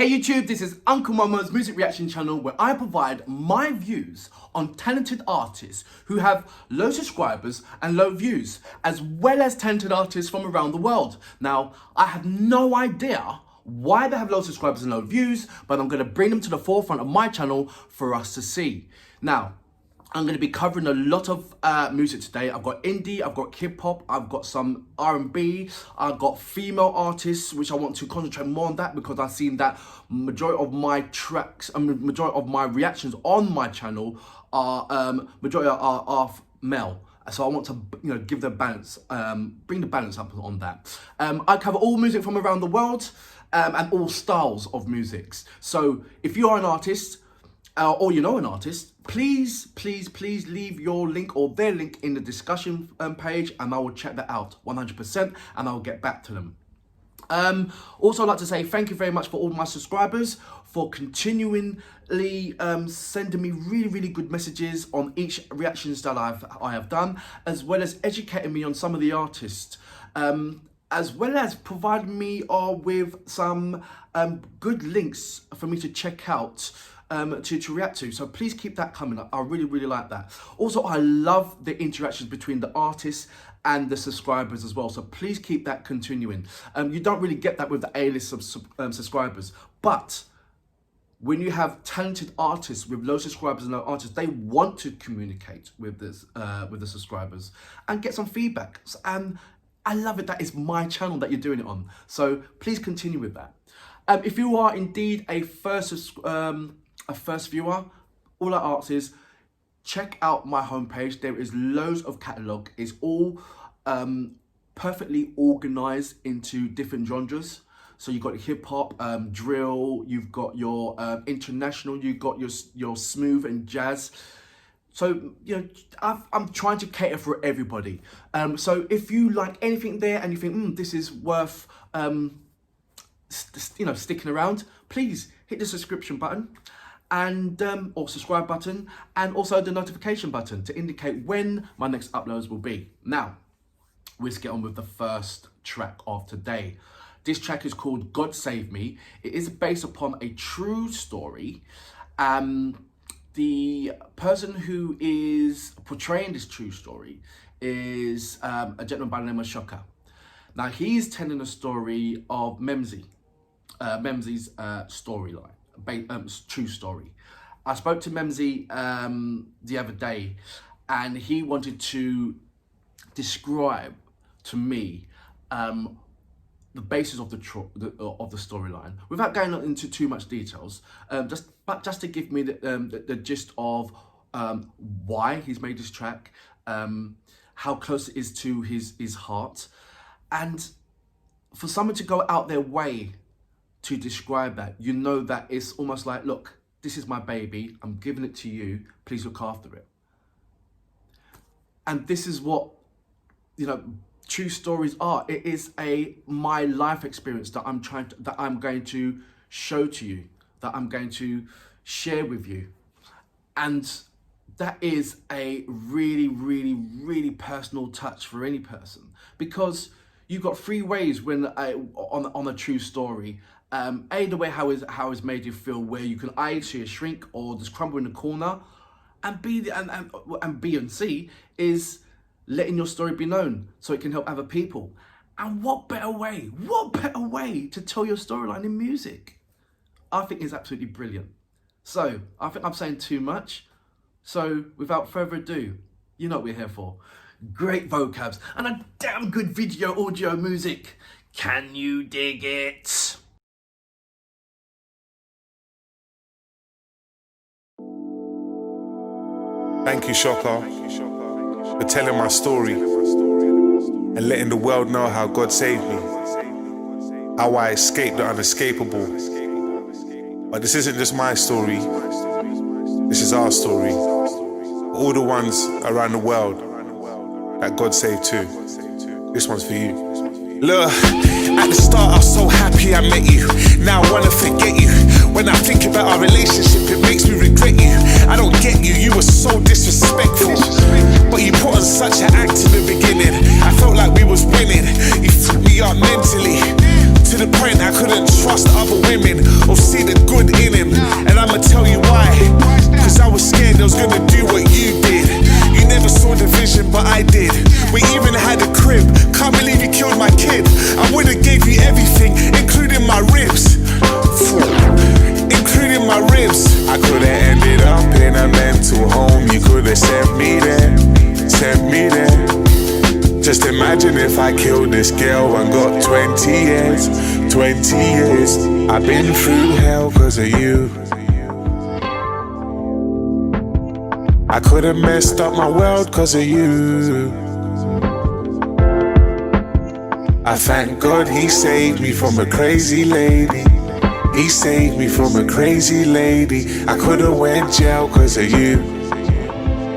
Hey YouTube, this is Uncle Mama's music reaction channel where I provide my views on talented artists who have low subscribers and low views, as well as talented artists from around the world. Now, I have no idea why they have low subscribers and low views, but I'm going to bring them to the forefront of my channel for us to see. Now, I'm going to be covering a lot of music today. I've got indie, I've got hip hop, I've got some R&B, I've got female artists, which I want to concentrate more on that because I've seen that majority of my tracks, majority of my reactions on my channel are male. So I want to, give the balance, bring the balance up on that. I cover all music from around the world and all styles of musics. So if you are an artist or you know an artist, please leave your link or their link in the discussion page, and I will check that out 100% and I'll get back to them. Also, I'd like to say thank you very much for all my subscribers for continually sending me really good messages on each reactions that I have done, as well as educating me on some of the artists, as well as providing me with some good links for me to check out to react to. So please keep that coming up. I really like that. Also, I love the interactions between the artists and the subscribers as well. So please keep that continuing. You don't really get that with the A-list subscribers, but when you have talented artists with low subscribers and low artists, they want to communicate with the subscribers and get some feedback. And I love it that it's my channel that you're doing it on. So please continue with that. If you are indeed a first viewer, all I ask is check out my homepage. There is loads of catalogue. It's all perfectly organized into different genres. So you've got hip hop, drill, you've got your international, you've got your smooth and jazz. So, I'm trying to cater for everybody. So if you like anything there and you think, this is worth, sticking around, please hit the subscription button and or subscribe button, and also the notification button to indicate when my next uploads will be. Now, let's get on with the first track of today. This track is called God Save Me. It is based upon a true story. The person who is portraying this true story is a gentleman by the name of Shocka. Now, he's telling a story of Memzee, Memzee's storyline. True story. I spoke to Memzee the other day, and he wanted to describe to me the basis of the storyline without going into too much details. Just to give me the gist of why he's made this track, how close it is to his heart, and for someone to go out their way to describe that, that it's almost like, look, this is my baby, I'm giving it to you, please look after it. And this is what, true stories are. It is my life experience that I'm going to show to you, that I'm going to share with you. And that is a really personal touch for any person, because you've got three ways when on a true story. A, the way how it's made you feel, where you can A, see a shrink or just crumble in the corner, and B and C is letting your story be known so it can help other people. And what better way to tell your storyline in music? I think it's absolutely brilliant. So I think I'm saying too much. So without further ado, you know what we're here for. Great vocabs and a damn good video audio music. Can you dig it? Thank you, Shocka, for telling my story and letting the world know how God saved me, how I escaped the unescapable. But this isn't just my story, this is our story. All the ones around the world that God saved too. This one's for you. Look, at the start I was so happy I met you. Now I wanna forget you. When I think about our relationship, it makes me regret you. I don't get you, you were so disrespectful. But you put on such an act in the beginning. I felt like we was winning. You freaked me out mentally, to the point I couldn't trust other women or see gonna do what you did. You never saw the vision, but I did. We even had a crib. Can't believe you killed my kid. I would've gave you everything, including my ribs. Including my ribs. I could've ended up in a mental home. You could've sent me there, sent me there. Just imagine if I killed this girl and got 20 years, 20 years. I've been through hell cause of you. I could've messed up my world cause of you. I thank God he saved me from a crazy lady. He saved me from a crazy lady. I could've went jail cause of you.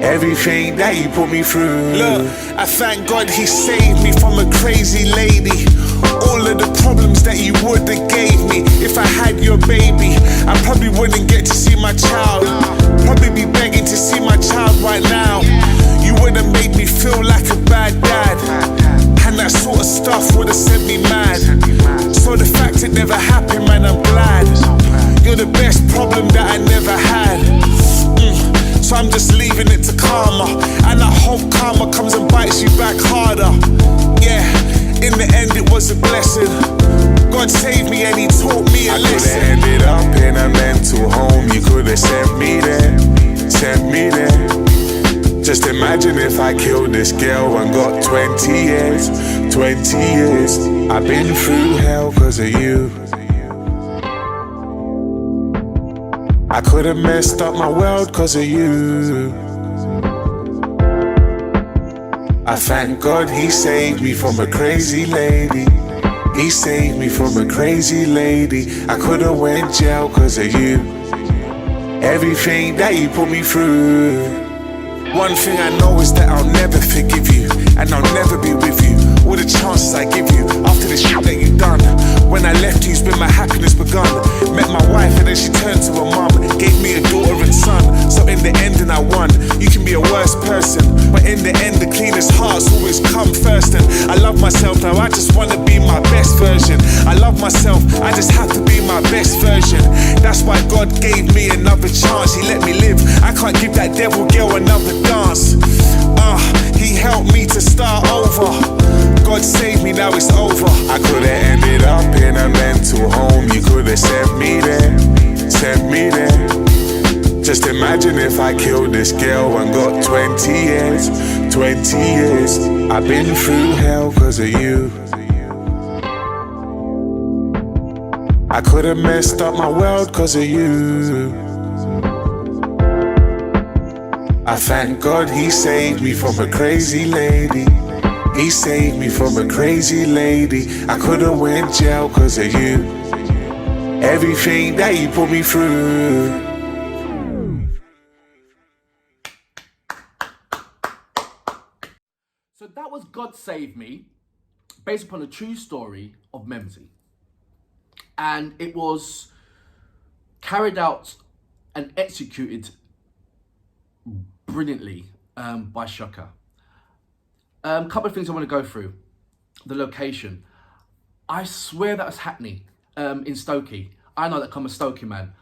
Everything that you put me through. Look, I thank God he saved me from a crazy lady. All of the problems that you would've gave me. If I had your baby, I probably wouldn't get to see my child. Probably be begging to see my child right now. You would've made me feel like a bad dad. And that sort of stuff would've sent me mad. So the fact it never happened, man, I'm glad. You're the best problem that I never had. So I'm just leaving it to karma. And I hope karma comes and bites you back harder. Yeah, in the end it was a blessing. God saved me and he taught me a lesson. I could've ended up in a mental home. You could've sent me there, sent me there. Just imagine if I killed this girl and got 20 years, 20 years. I've been through hell cause of you. I could've messed up my world cause of you. I thank God he saved me from a crazy lady. He saved me from a crazy lady. I could've went jail cause of you. Everything that you put me through. One thing I know is that I'll never forgive you, and I'll never be with you. All the chances I give you after the shit that you done. When I left you's when my happiness begun. Met my wife and then she turned to a mum. Gave me a daughter and son. So in the end and I won. You can be a worse person, but in the end the cleanest hearts always come first. And I love myself now, I just wanna be my best version. I love myself, I just have to be my best version. That's why God gave me another chance. He let me live, I can't give that devil girl another dance. He helped me to start over. God saved me, now it's over. I could've ended up in a mental home. You could've sent me there, sent me there. Just imagine if I killed this girl and got 20 years, 20 years. I've been through hell cause of you. I could've messed up my world cause of you. I thank God he saved me from a crazy lady. He saved me from a crazy lady. I could've went jail cause of you. Everything that you put me through. So that was God Save Me, based upon a true story of Memzee. And it was carried out and executed brilliantly by Shocka. Couple of things I want to go through. The location. I swear that was Hackney, in Stokey. I know that I'm a Stokey man,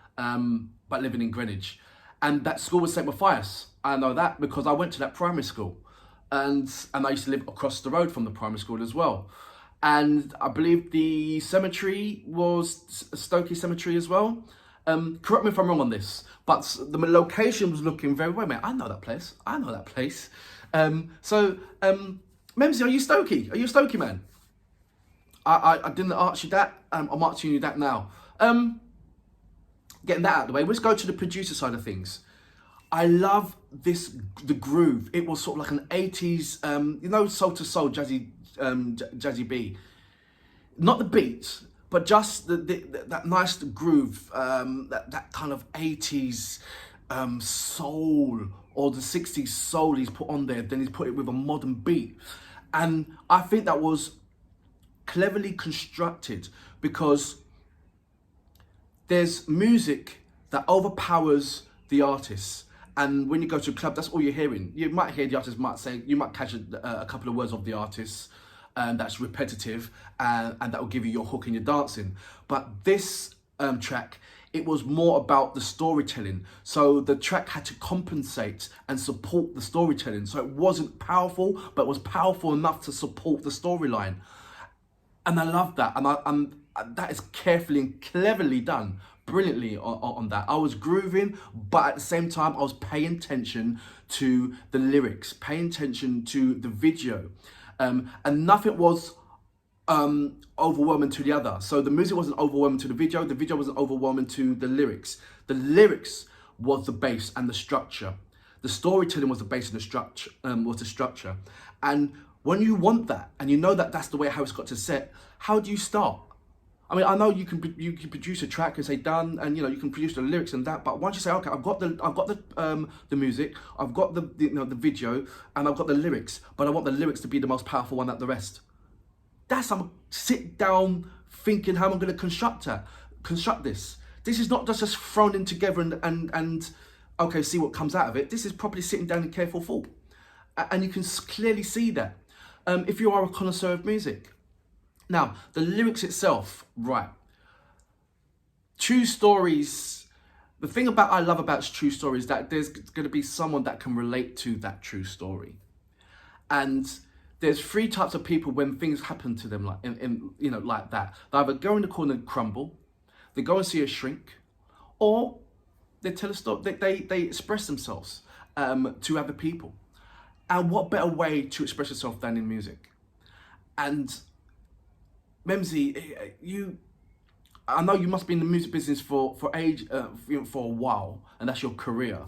but living in Greenwich. And that school was St. Matthias. I know that because I went to that primary school. And I used to live across the road from the primary school as well. And I believe the cemetery was Stokey Cemetery as well. Correct me if I'm wrong on this, but the location was looking very well. Man, I know that place. I know that place. Memzee, are you Stokey? Are you a Stokey man? I didn't ask you that. I'm asking you that now. Getting that out of the way, let's go to the producer side of things. I love the groove. It was sort of like an 80s, soul to soul, jazzy B. Not the beats, but just that nice groove, that kind of 80s soul, or the 60s soul he's put on there, then he's put it with a modern beat. And I think that was cleverly constructed, because there's music that overpowers the artist. And when you go to a club, that's all you're hearing. You might hear the artist might say, you might catch a couple of words of the artist, that's repetitive, and that will give you your hook in your dancing. But this track It was more about the storytelling. So the track had to compensate and support the storytelling. So it wasn't powerful, but it was powerful enough to support the storyline. And I love that. And that is carefully and cleverly done. Brilliantly on that. I was grooving, but at the same time, I was paying attention to the lyrics, paying attention to the video. And nothing was overwhelming to the other. So the music wasn't overwhelming to the video wasn't overwhelming to the lyrics. The lyrics was the base and the structure. The storytelling was the base and the structure. And when you want that, and you know that that's the way how it's got to set, how do you start? I mean, I know you can produce a track and say done, and you can produce the lyrics and that. But once you say, okay, I've got the music, I've got the video, and I've got the lyrics, but I want the lyrics to be the most powerful one at the rest. That's I'm sit down thinking how I'm going to construct this. This is not just thrown in together and okay, see what comes out of it. This is properly sitting down in careful thought, and you can clearly see that if you are a connoisseur of music. Now, the lyrics itself, right. True stories, the thing I love about true stories is that there's going to be someone that can relate to that true story. And there's three types of people when things happen to them like that. They either go in the corner and crumble, they go and see a shrink, or they tell a story, they express themselves to other people. And what better way to express yourself than in music? And Memzee, I know you must be in the music business for a while, and that's your career.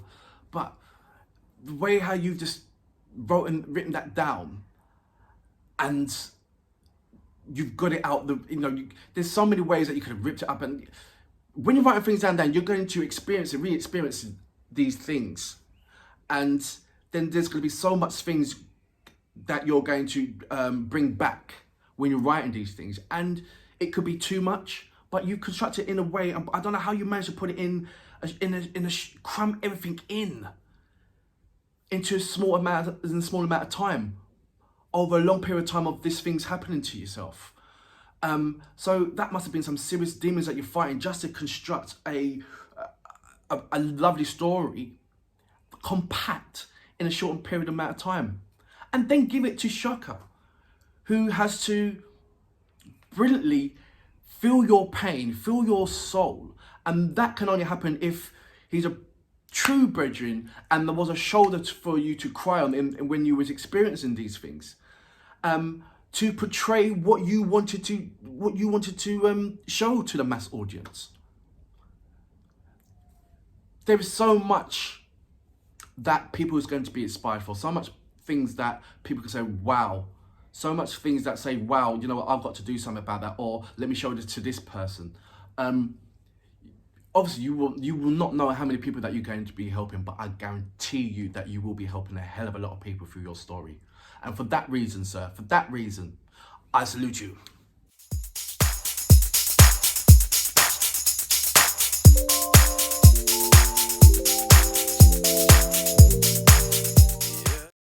But the way how you've just written that down, and you've got it out. There's so many ways that you could have ripped it up. And when you're writing things down, you're going to experience and re-experience these things, and then there's going to be so much things that you're going to bring back when you're writing these things, and it could be too much, but you construct it in a way, and I don't know how you manage to put it cram everything into a small amount of time, over a long period of time of these things happening to yourself. So that must have been some serious demons that you're fighting just to construct a lovely story, compact in a short period amount of time, and then give it to Shocka, who has to brilliantly feel your pain, feel your soul. And that can only happen if he's a true brethren and there was a shoulder for you to cry on when you was experiencing these things. To portray what you wanted to show to the mass audience. There is so much that people is going to be inspired for, so much things that people can say, wow. So much things that say, wow, you know what, I've got to do something about that, or let me show this to this person. Obviously, you will not know how many people that you're going to be helping, but I guarantee you that you will be helping a hell of a lot of people through your story. And for that reason, sir, I salute you.